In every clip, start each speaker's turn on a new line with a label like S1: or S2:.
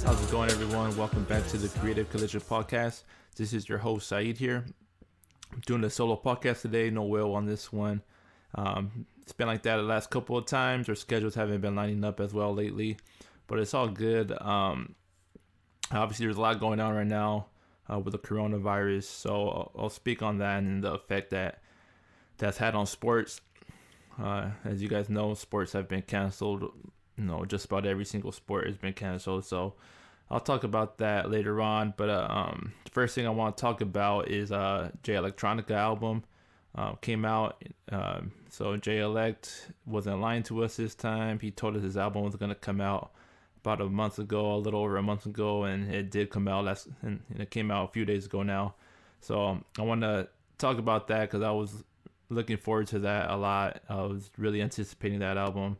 S1: How's it going, everyone? Welcome back to the Creative Collision Podcast. This is your host, Saeed here. I'm doing a solo podcast today. No Will on this one. It's been like that the last couple of times. Our schedules haven't been lining up as well lately, but it's all good. Obviously, there's a lot going on right now with the coronavirus, so I'll speak on that and the effect that's had on sports. As you guys know, sports have been canceled. Just about every single sport has been canceled. So I'll talk about that later on. But the first thing I want to talk about is Jay Electronica album came out. So Jay Elect wasn't lying to us this time. He told us his album was going to come out about a little over a month ago, and it did come out. And it came out a few days ago now. So I want to talk about that because I was looking forward to that a lot. I was really anticipating that album.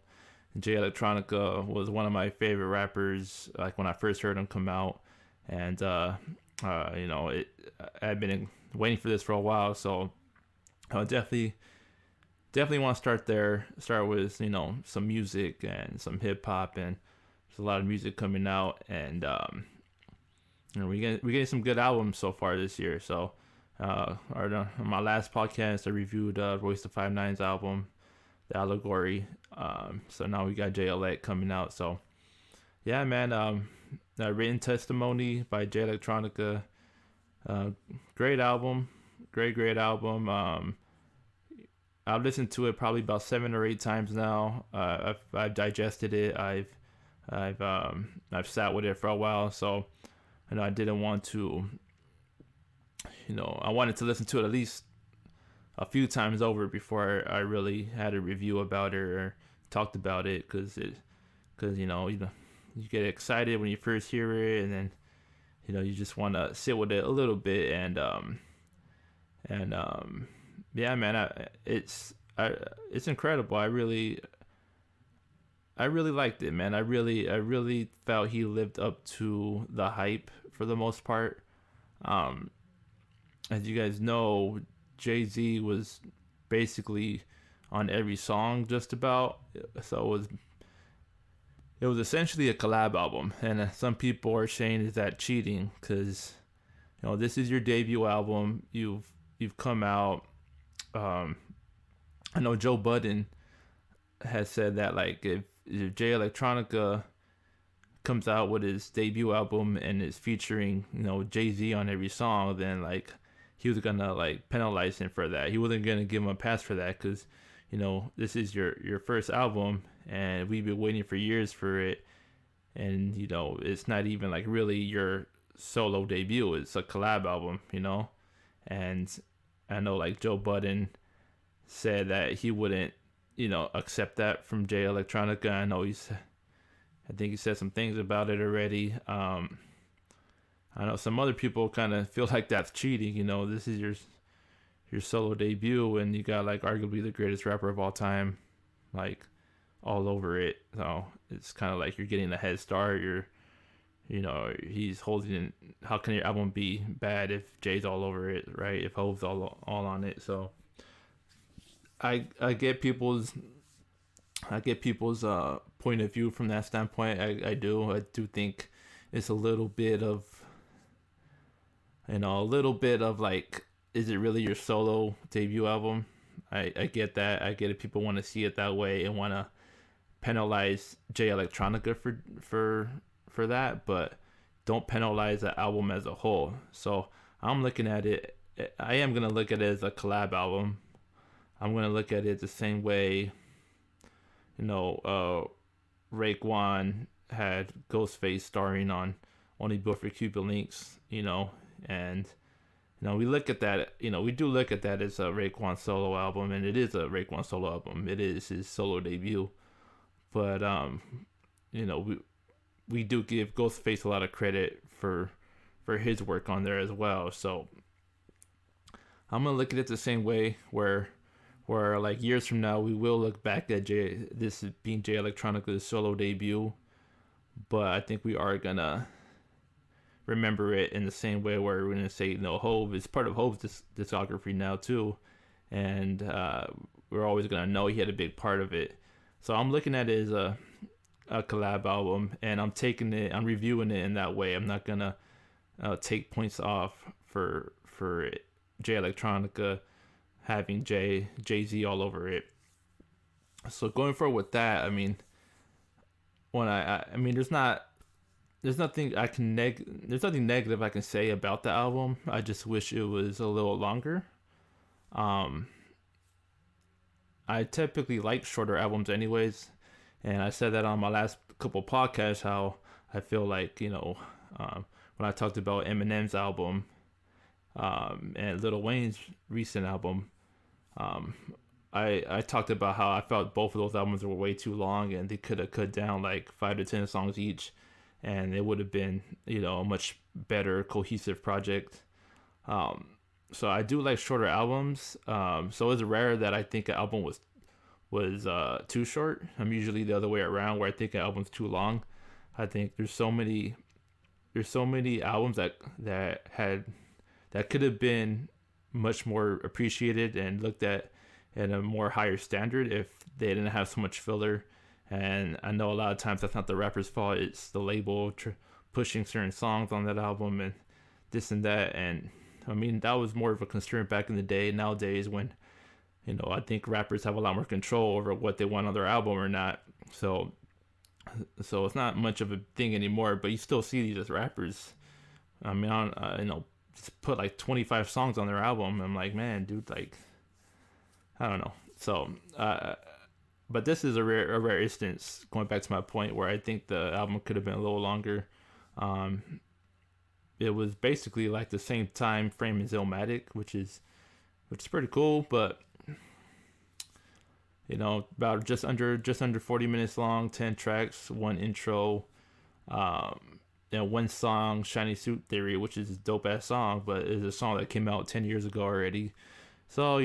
S1: Jay Electronica was one of my favorite rappers, like when I first heard him come out, and I've been waiting for this for a while, so I definitely want to start with some music and some hip hop, and there's a lot of music coming out, and we're getting some good albums so far this year. So on my last podcast, I reviewed Royce the 5'9's album, The Allegory. So now we got Jay Elect coming out. So yeah, man, that Written Testimony by Jay Electronica, great album, great album. I've listened to it probably about 7 or 8 times now. I've digested it. I've sat with it for a while. So I didn't want to, I wanted to listen to it at least a few times over before I really had a review about it or talked about it, because you get excited when you first hear it, and then you just want to sit with it a little bit, and yeah, man, it's incredible. I really liked it, man. I really felt he lived up to the hype for the most part. As you guys know, Jay-Z was basically on every song just about, so it was essentially a collab album, and some people are saying, is that cheating? Because this is your debut album, you've come out. I know Joe Budden has said that, like, if Jay Electronica comes out with his debut album and is featuring Jay-Z on every song, then like he was gonna like penalize him for that. He wasn't gonna give him a pass for that, because this is your first album, and we've been waiting for years for it, and it's not even like really your solo debut. It's a collab album, and I know like Joe Budden said that he wouldn't accept that from Jay Electronica. I think he said some things about it already. I know some other people kind of feel like that's cheating. This is your solo debut, and you got like arguably the greatest rapper of all time, like all over it. So it's kind of like you're getting a head start. He's holding. How can your album be bad if Jay's all over it, right? If Hove's all on it. So I get people's point of view from that standpoint. I do think it's a little bit of like, is it really your solo debut album? I get that. I get it. People want to see it that way and want to penalize Jay Electronica for that, but don't penalize the album as a whole. So I'm looking at it. I am gonna look at it as a collab album. I'm gonna look at it the same way. Raekwon had Ghostface starring on Only Built for Cuban Links, and we look at that, we do look at that as a Raekwon solo album, and it is a Raekwon solo album. It is his solo debut, but we do give Ghostface a lot of credit for his work on there as well. So I'm gonna look at it the same way, where like years from now we will look back at this being Jay Electronica's solo debut, but I think we are gonna remember it in the same way where we're gonna say Hove is part of Hove's discography now too, and we're always gonna know he had a big part of it. So I'm looking at it a collab album, and I'm reviewing it in that way. I'm not gonna take points off for Jay Electronica having Jay Z all over it. So going forward with that, I mean, when I mean, there's nothing negative I can say about the album. I just wish it was a little longer. Um, I typically like shorter albums, anyways, and I said that on my last couple podcasts how I feel like when I talked about Eminem's album and Lil Wayne's recent album, um, I talked about how I felt both of those albums were way too long and they could have cut down like 5 to 10 songs each, and it would have been a much better cohesive project. Um, so I do like shorter albums. So it's rare that I think an album was too short. I'm usually the other way around where I think an album's too long. I think there's so many albums that could have been much more appreciated and looked at a more higher standard if they didn't have so much filler. And I know a lot of times that's not the rapper's fault. It's the label pushing certain songs on that album and this and that. And I mean, that was more of a concern back in the day. Nowadays, when I think rappers have a lot more control over what they want on their album or not. So it's not much of a thing anymore. But you still see these rappers. I mean, just put like 25 songs on their album. I'm like, man, dude, like, I don't know. So, but this is a rare instance. Going back to my point, where I think the album could have been a little longer. It was basically like the same time frame as Illmatic, which is pretty cool, but about just under 40 minutes long, 10 tracks, one intro, one song, Shiny Suit Theory, which is a dope ass song, but it's a song that came out 10 years ago already. So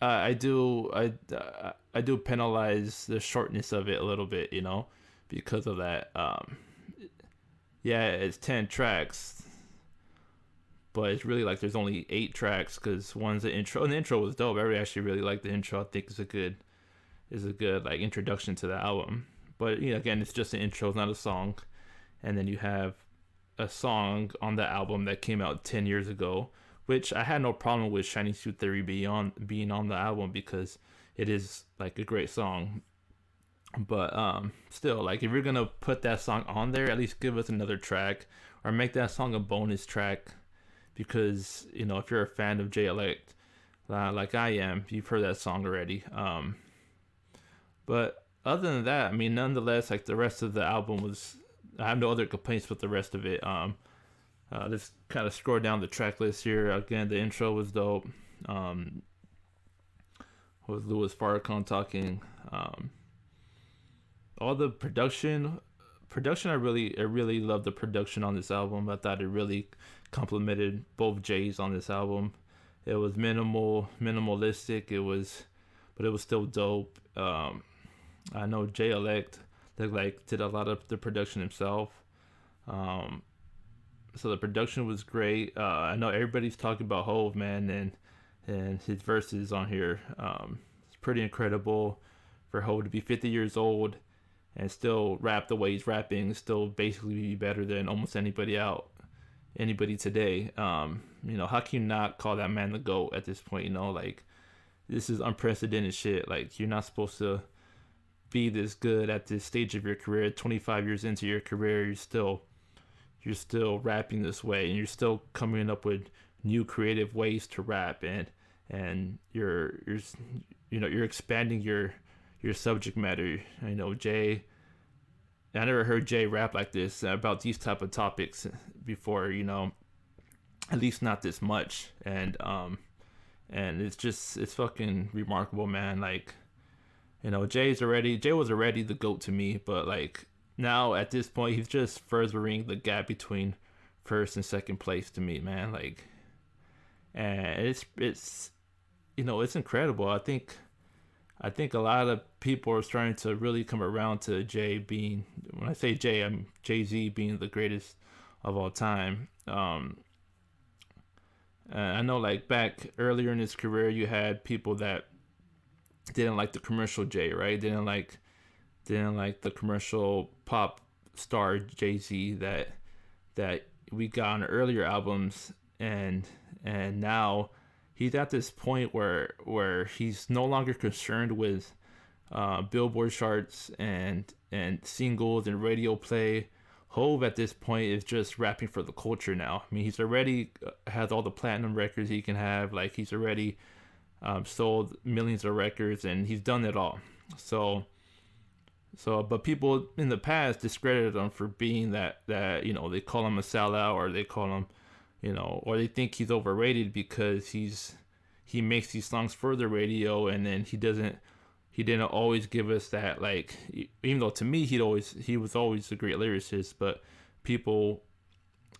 S1: I do penalize the shortness of it a little bit, because of that. Yeah, it's 10 tracks, but it's really like there's only 8 tracks because one's the intro, and the intro was dope. I actually really like the intro. I think it's a good like introduction to the album. But again, it's just an intro, it's not a song. And then you have a song on the album that came out 10 years ago, which I had no problem with Shiny Suit Theory being on the album because it is like a great song. But still, like, if you're gonna put that song on there, at least give us another track or make that song a bonus track, because if you're a fan of Jay Elect, like I am, you've heard that song already. But other than that, I mean, nonetheless, like, the rest of the album I have no other complaints with the rest of it. Let's kind of scroll down the track list here. Again, the intro was dope. With Louis Farrakhan talking. All the production, I really love the production on this album. I thought it really complemented both Jays on this album. It was minimalistic. But it was still dope. I know Jay Elect did a lot of the production himself. So the production was great. I know everybody's talking about Hove, man, and his verses on here. It's pretty incredible for Hove to be 50 years old and still rap the way he's rapping, still basically be better than almost anybody today. How can you not call that man the GOAT at this point? Like, this is unprecedented shit. Like, you're not supposed to be this good at this stage of your career. 25 years into your career, you're still rapping this way, and you're still coming up with new creative ways to rap, and you're expanding your subject matter. Jay, I never heard Jay rap like this about these type of topics before, at least not this much. And it's fucking remarkable, man. Like, Jay was already the GOAT to me, but like, now at this point, he's just furthering the gap between first and second place to me, man. Like, and it's incredible. I think a lot of people are starting to really come around to Jay being, when I say Jay, I'm Jay-Z being the greatest of all time. I know, like, back earlier in his career, you had people that didn't like the commercial Jay, right? Didn't like than like the commercial pop star Jay-Z that we got on earlier albums. And now he's at this point where he's no longer concerned with Billboard charts and singles and radio play. Hove at this point is just rapping for the culture now. I mean, he's already has all the platinum records he can have. Like, he's already sold millions of records, and he's done it all. But people in the past discredited him for being that they call him a sellout, or they call him, or they think he's overrated because he makes these songs for the radio, and then he didn't always give us that, like, even though to me he was always a great lyricist, but people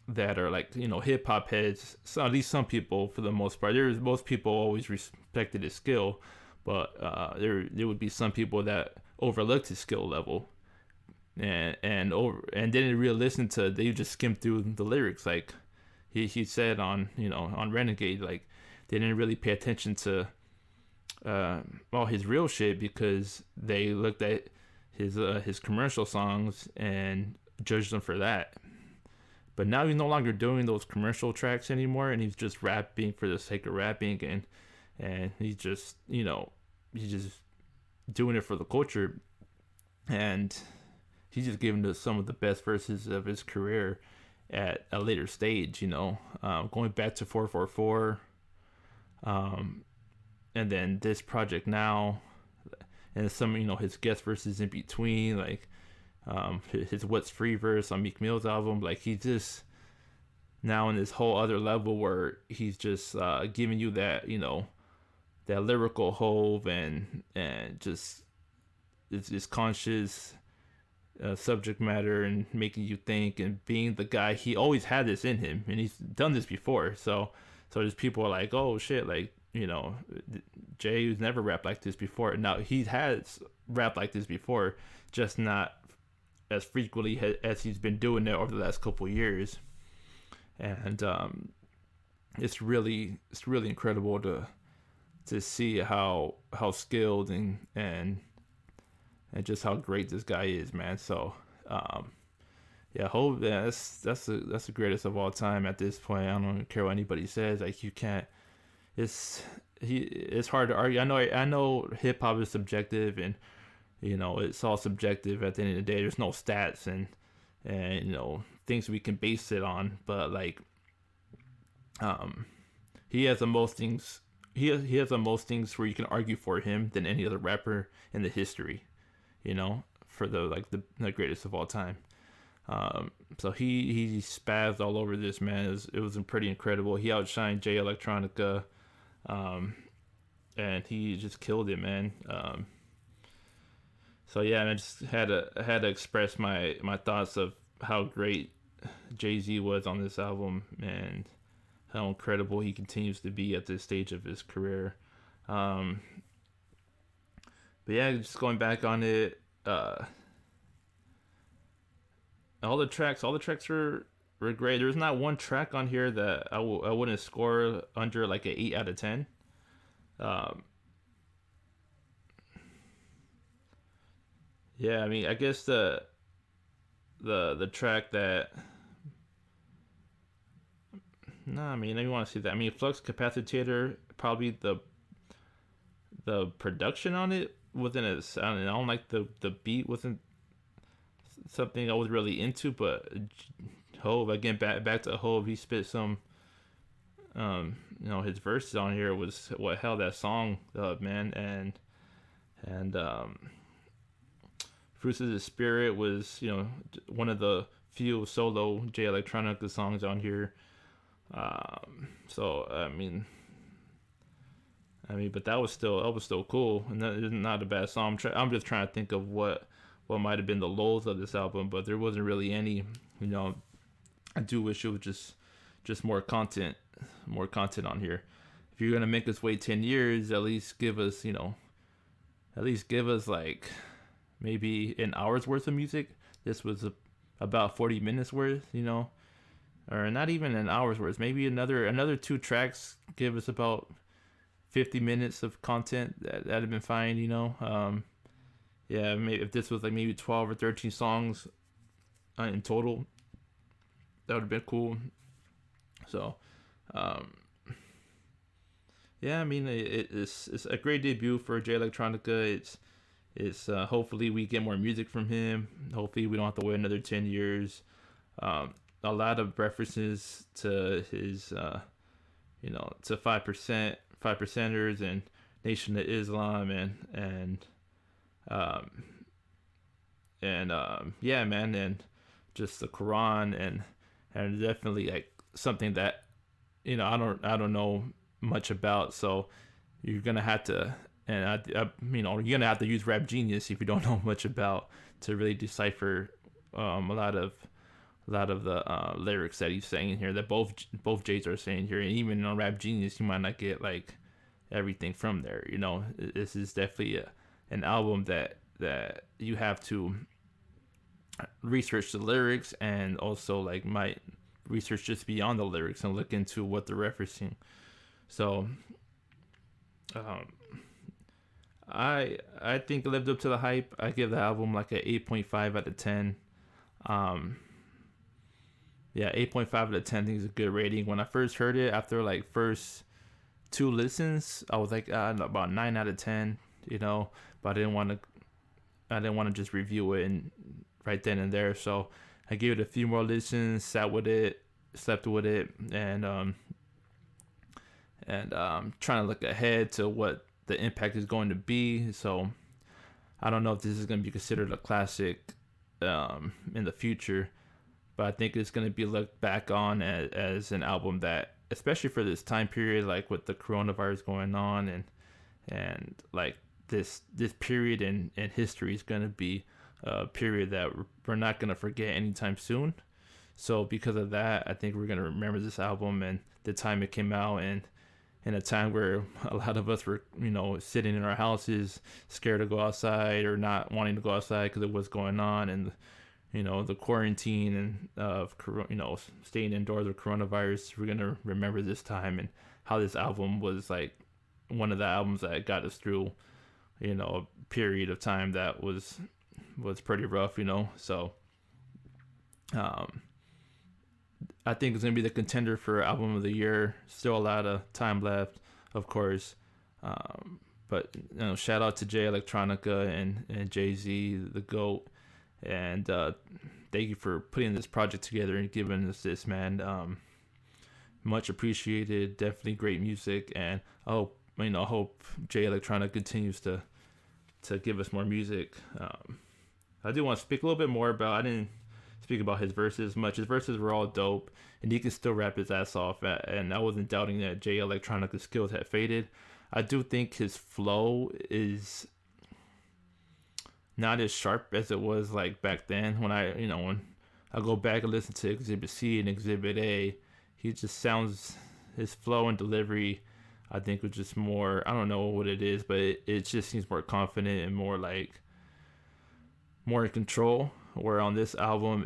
S1: that are like, hip hop heads, so at least some people for the most part, most people always respected his skill, but there would be some people that overlooked his skill level and didn't really listen to, they just skimmed through the lyrics. Like he said on Renegade, like, they didn't really pay attention to his real shit because they looked at his commercial songs and judged them for that. But now he's no longer doing those commercial tracks anymore, and he's just rapping for the sake of rapping, and he's just he's just doing it for the culture, and he's just giving us some of the best verses of his career at a later stage. Going back to 444. And then this project now, and some his guest verses in between, like his What's Free verse on Meek Mill's album. Like, he's just now in this whole other level where he's just giving you that that lyrical Hove and just this conscious subject matter, and making you think, and being the guy. He always had this in him, and he's done this before. So there's people are like, oh shit, like, Jay has never rapped like this before. Now, he has rapped like this before, just not as frequently as he's been doing it over the last couple of years. And it's really incredible to see how skilled and just how great this guy is, man. So yeah, Hov, yeah, that's the greatest of all time at this point. I don't care what anybody says. Like, you can't. It's hard to argue. I know hip hop is subjective, and it's all subjective at the end of the day. There's no stats and things we can base it on. But like, he has the most things. He has the most things where you can argue for him than any other rapper in the history. For the greatest of all time. So he spazzed all over this, man. It was pretty incredible. He outshined Jay Electronica, and he just killed it, man. So yeah, and I just had to express my thoughts of how great Jay-Z was on this album, and how incredible he continues to be at this stage of his career. But yeah, just going back on it, all the tracks were great. There's not one track on here that I wouldn't score under like an 8 out of 10. Yeah, I mean, I guess the track that, no, I mean, if you want to see that, I mean, Flux Capacitator, probably the production on it wasn't as, I don't like the beat wasn't something I was really into, but Hove, again, back to Hove, he spit some, his verses on here was what held that song up, man. And Fruits of the Spirit was, one of the few solo Jay Electronica songs on here. So I mean, but that was still cool, and that is not a bad song. I'm just trying to think of what might have been the lows of this album, but there wasn't really any. I do wish it was just more content on here. If you're gonna make us wait 10 years, at least give us like maybe an hour's worth of music. This was about 40 minutes worth, or not even an hour's worth. Maybe another 2 tracks give us about 50 minutes of content. That'd have been fine, yeah, maybe if this was like maybe 12 or 13 songs in total, that would have been cool. So, um, yeah, I mean, it's a great debut for Jay Electronica. It's hopefully we get more music from him. Hopefully we don't have to wait another 10 years. A lot of references to his, to 5%, 5%ers and Nation of Islam um, yeah, man, and just the Quran and definitely like something that I don't know much about, so you're gonna have to and you're gonna have to use Rap Genius if you don't know much about to really decipher a lot of the lyrics that he's saying here that both Jays are saying here, and even on Rap Genius you might not get like everything from there. This is definitely an album that you have to research the lyrics and also like might research just beyond the lyrics and look into what they're referencing. So um, I think it lived up to the hype. I give the album like a 8.5 out of 10. Um, yeah, 8.5 out of 10 I think is a good rating. When I first heard it, after like first two listens, I was like about 9 out of 10, but I didn't want to just review it and right then and there. So I gave it a few more listens, sat with it, slept with it, and trying to look ahead to what the impact is going to be. So I don't know if this is going to be considered a classic in the future, but I think it's going to be looked back on as an album that, especially for this time period, like with the coronavirus going on and like this period in history is going to be a period that we're not going to forget anytime soon. So because of that, I think we're going to remember this album and the time it came out, and in a time where a lot of us were, sitting in our houses, scared to go outside or not wanting to go outside because of what's going on, and the quarantine and staying indoors with coronavirus. We're gonna remember this time and how this album was like one of the albums that got us through, a period of time that was pretty rough. So I think it's gonna be the contender for album of the year. Still a lot of time left, of course. But shout out to Jay Electronica and Jay-Z, the GOAT, and thank you for putting this project together and giving us this, man. Much appreciated. Definitely great music, and I hope Jay Electronica continues to give us more music. I do want to speak a little bit more about. I didn't speak about his verses much. His verses were all dope, and he can still rap his ass off. And I wasn't doubting that Jay Electronica's skills had faded. I do think his flow is not as sharp as it was like back then. When I go back and listen to Exhibit C and Exhibit A, he just sounds, his flow and delivery, I think was just more, I don't know what it is, but it just seems more confident and more in control. Where on this album,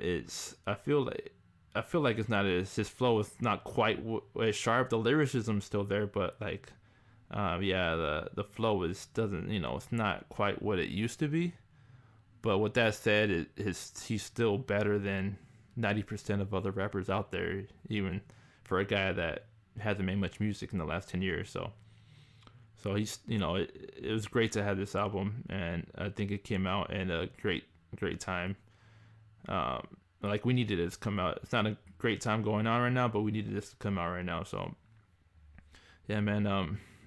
S1: I feel like it's not as, his flow is not quite as sharp. The lyricism's still there, but the flow doesn't, it's not quite what it used to be. But with that said, he's still better than 90% of other rappers out there, even for a guy that hasn't made much music in the last 10 years. So he's, it was great to have this album, and I think it came out in a great time. We needed it to come out. It's not a great time going on right now, but we needed this to come out right now. So yeah, man,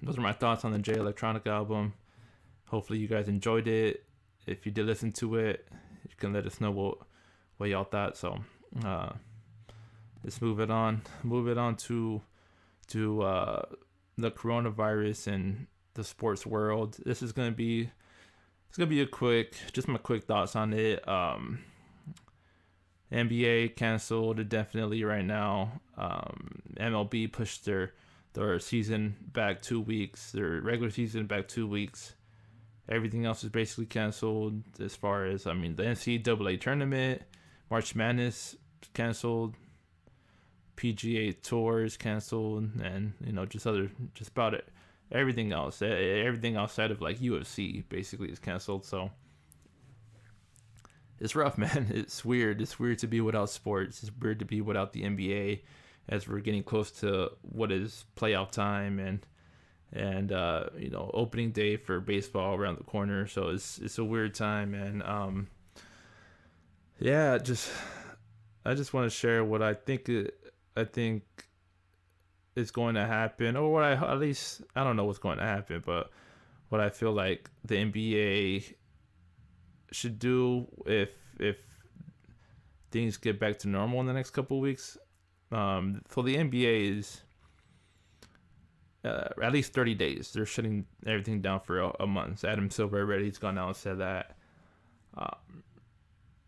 S1: those are my thoughts on the Jay Electronica album. Hopefully you guys enjoyed it. If you did listen to it, you can let us know what y'all thought. So let's move it on to the coronavirus and the sports world. This is gonna be my quick thoughts on it. NBA canceled indefinitely right now. MLB pushed their season back 2 weeks, their regular season back 2 weeks. Everything else is basically canceled as far as, the NCAA tournament, March Madness canceled, PGA Tours canceled, and just about it. Everything else outside of like UFC basically is canceled. So it's rough, man. It's weird. It's weird to be without sports. It's weird to be without the NBA as we're getting close to what is playoff time and opening day for baseball around the corner. So it's a weird time, and yeah, I just want to share what I think is going to happen, or what at least I don't know what's going to happen, but what I feel like the NBA should do if things get back to normal in the next couple of weeks. So the NBA is at least 30 days. They're shutting everything down for a month. Adam Silver already has gone out and said that.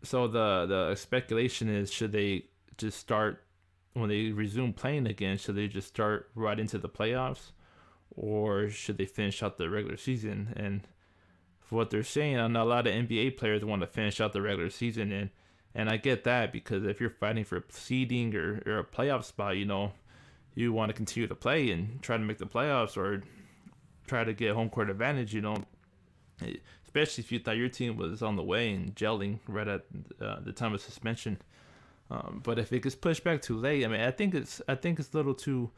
S1: So the speculation is, should they just start when they resume playing again? Should they just start right into the playoffs, or should they finish out the regular season? And for what they're saying, I know a lot of NBA players want to finish out the regular season, and I get that, because if you're fighting for seeding or a playoff spot, you want to continue to play and try to make the playoffs or try to get home court advantage, especially if you thought your team was on the way and gelling right at the time of suspension. But if it gets pushed back too late, I mean, I think it's a little too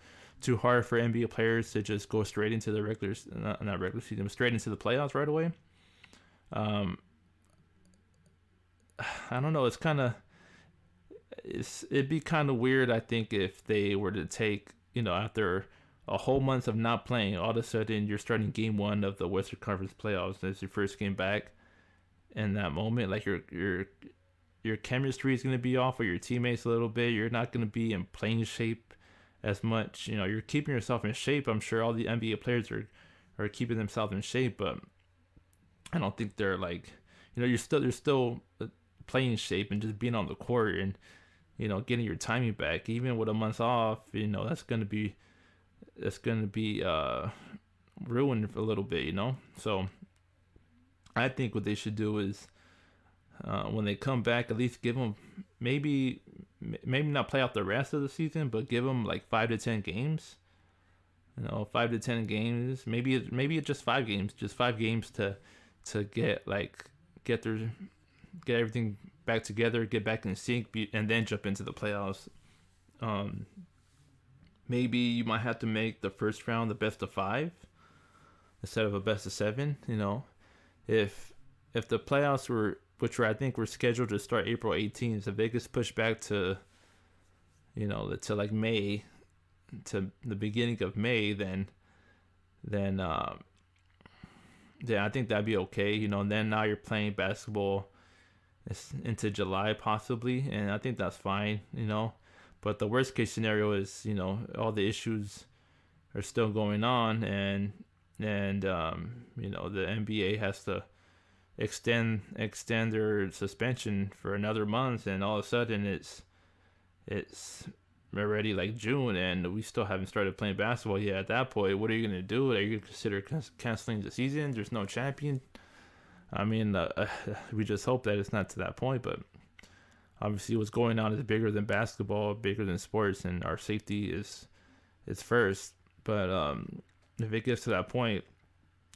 S1: hard for NBA players to just go straight into the not regular season, straight into the playoffs right away. I don't know. It'd be kind of weird, I think, if they were to take, after a whole month of not playing, all of a sudden you're starting game one of the Western Conference playoffs. That's your first game back. In that moment, like your chemistry is going to be off with your teammates a little bit. You're not going to be in playing shape as much. You're keeping yourself in shape. I'm sure all the NBA players are keeping themselves in shape, but I don't think they're like, you're still playing shape and just being on the court and getting your timing back. Even with a month off, that's gonna be ruined for a little bit. So I think what they should do is, when they come back, at least give them maybe not play out the rest of the season, but give them like 5 to 10 games. 5 to 10 games. Maybe it's just 5 games, to get everything back together, get back in sync, and then jump into the playoffs. Maybe you might have to make the first round the best of 5 instead of a best of 7. If the playoffs which I think were scheduled to start April 18th, if they get pushed back to like May, to the beginning of May, then I think that'd be okay. And then now you're playing basketball into July possibly, and I think that's fine. But the worst case scenario is, all the issues are still going on, and the NBA has to extend their suspension for another month, and all of a sudden it's already like June and we still haven't started playing basketball yet. At that point, what are you going to do? Are you going to consider canceling the season? There's no champion. I mean, we just hope that it's not to that point, but obviously what's going on is bigger than basketball, bigger than sports, and our safety is first. But if it gets to that point,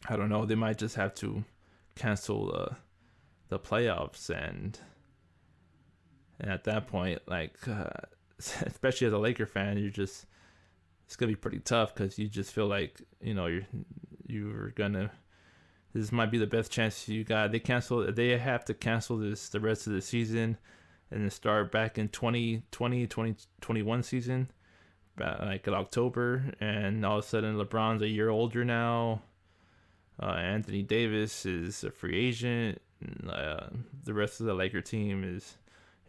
S1: I don't know, they might just have to cancel the playoffs, and at that point, like especially as a Laker fan, it's gonna be pretty tough, because you just feel like you're gonna, this might be the best chance you got. They have to cancel the rest of the season and then start back in 2021 season, like in October, and all of a sudden LeBron's a year older now. Anthony Davis is a free agent. The rest of the Laker team is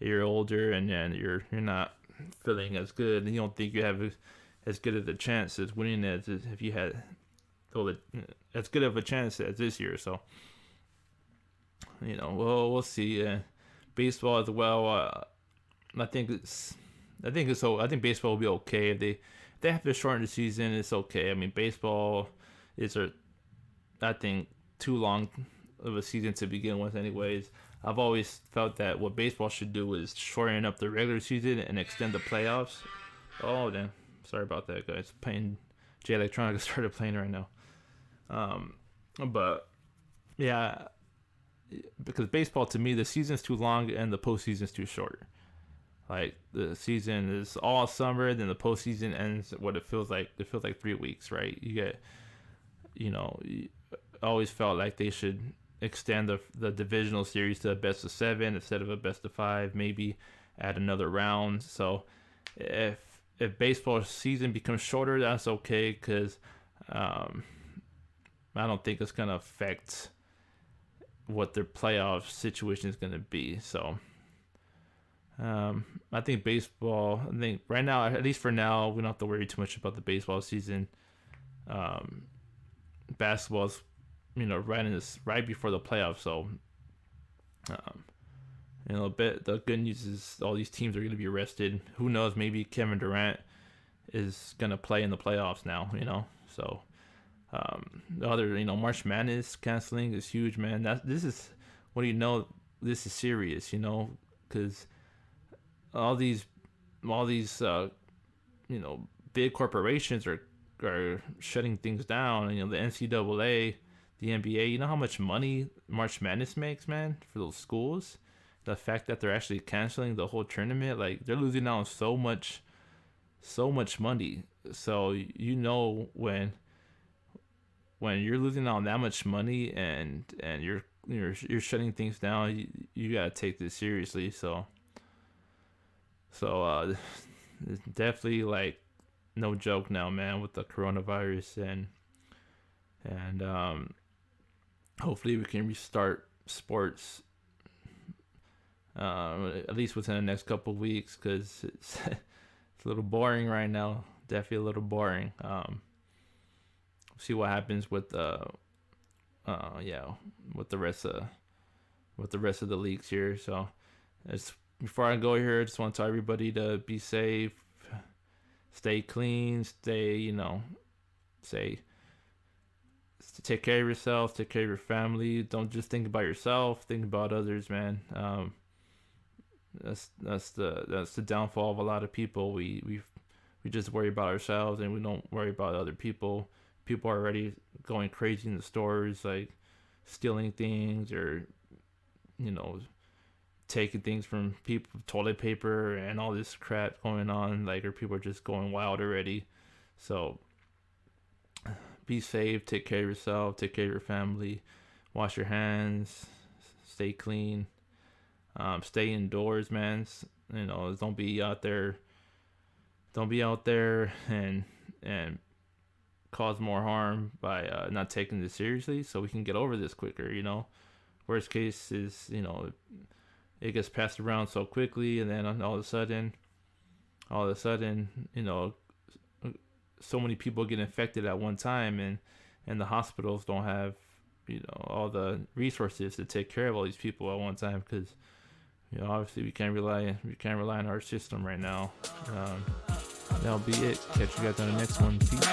S1: a year older, and then you're not feeling as good, and you don't think you have as good of a chance as winning as if you had as good of a chance as this year. So we'll see. Baseball as well. I think baseball will be okay if they have to shorten the season. It's okay. I mean, baseball is I think too long of a season to begin with anyways. I've always felt that what baseball should do is shorten up the regular season and extend the playoffs. Oh, damn. Sorry about that, guys. Jay Electronica started playing right now. But, yeah, because baseball to me the season's too long and the postseason's too short. Like the season is all summer, then the postseason ends what it feels like. It feels like 3 weeks, right? You get, I always felt like they should extend the divisional series to a best of 7 instead of a best of 5. Maybe add another round. So if baseball season becomes shorter, that's okay because I don't think it's gonna affect what their playoff situation is gonna be. So. I think baseball. I think right now, at least for now, we don't have to worry too much about the baseball season. Basketball's, right before the playoffs. So, the good news is all these teams are going to be rested. Who knows? Maybe Kevin Durant is going to play in the playoffs now. So the other, March Madness canceling is huge, man. This is this is serious, because all these big corporations are shutting things down. The NCAA, the NBA. You know how much money March Madness makes, man, for those schools. The fact that they're actually canceling the whole tournament, like they're losing out on so much money. So when you're losing out on that much money and you're shutting things down, you gotta take this seriously. So it's definitely like no joke now, man, with the coronavirus and hopefully we can restart sports at least within the next couple of weeks because it's a little boring right now. Definitely a little boring. See what happens with the rest of the leagues here. So before I go here, I just want to tell everybody to be safe, stay clean, take care of yourself, take care of your family. Don't just think about yourself, think about others, man. That's the downfall of a lot of people. We just worry about ourselves and we don't worry about other people. People are already going crazy in the stores, like stealing things or taking things from people, toilet paper and all this crap going on, like, or people are just going wild already. So be safe, take care of yourself, take care of your family, wash your hands, stay clean, stay indoors, man. Don't be out there and cause more harm by not taking this seriously, so we can get over this quicker. Worst case is it gets passed around so quickly, and then all of a sudden, so many people get infected at one time, and the hospitals don't have, all the resources to take care of all these people at one time, because, obviously we can't rely on our system right now. That'll be it. Catch you guys on the next one. Peace.